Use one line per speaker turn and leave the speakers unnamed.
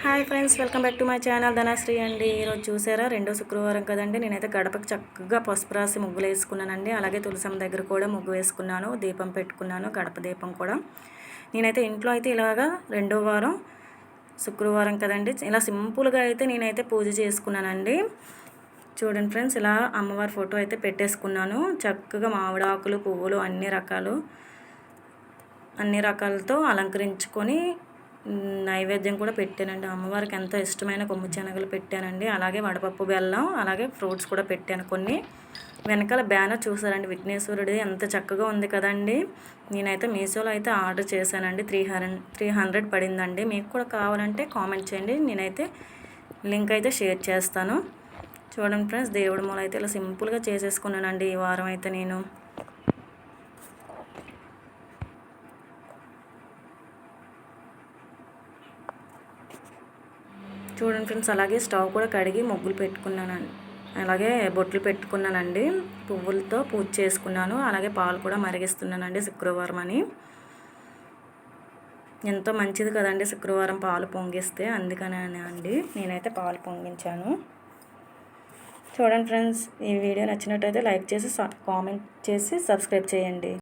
Hi friends, welcome back to my channel Dhanashree అండి. ఈరోజు చూసారా, రెండో శుక్రవారం కదండి. నేనైతే గడపకి చక్కగా పసుపు రాసి ముగ్గులు వేసుకున్నానండి. అలాగే తులసమ్మ దగ్గర కూడా ముగ్గు వేసుకున్నాను, దీపం పెట్టుకున్నాను, గడప దీపం కూడా. నేనైతే ఇంట్లో అయితే ఇలాగా రెండో వారం శుక్రవారం కదండి, ఇలా సింపుల్గా అయితే నేనైతే పూజ చేసుకున్నానండి. చూడండి ఫ్రెండ్స్, ఇలా అమ్మవారి ఫోటో అయితే పెట్టేసుకున్నాను. చక్కగా మామిడాకులు, పువ్వులు అన్ని రకాలతో అలంకరించుకొని నైవేద్యం కూడా పెట్టానండి. అమ్మవారికి ఎంతో ఇష్టమైన కొమ్ము శనగలు పెట్టానండి. అలాగే వడపప్పు, బెల్లం, అలాగే ఫ్రూట్స్ కూడా పెట్టాను కొన్ని. వెనకాల బ్యానర్ చూసారండి, విఘ్నేశ్వరుడి ఎంత చక్కగా ఉంది కదండి. నేనైతే మీషోలో అయితే ఆర్డర్ చేశానండి. 300 పడిందండి. మీకు కూడా కావాలంటే కామెంట్ చేయండి, నేనైతే లింక్ అయితే షేర్ చేస్తాను. చూడండి ఫ్రెండ్స్, దేవుడి మూల అయితే ఇలా సింపుల్గా చేసేసుకున్నానండి ఈ వారం అయితే నేను. చూడండి ఫ్రెండ్స్, అలాగే స్టవ్ కూడా కడిగి ముగ్గులు పెట్టుకున్నానండి. అలాగే బొట్లు పెట్టుకున్నానండి, పువ్వులతో పూజ చేసుకున్నాను. అలాగే పాలు కూడా మరిగిస్తున్నానండి శుక్రవారం అని. ఎంతో మంచిది కదండి శుక్రవారం పాలు పొంగిస్తే, అందుకనే అండి నేనైతే పాలు పొంగించాను. చూడండి ఫ్రెండ్స్, ఈ వీడియో నచ్చినట్టయితే లైక్ చేసి కామెంట్ చేసి సబ్స్క్రైబ్ చేయండి.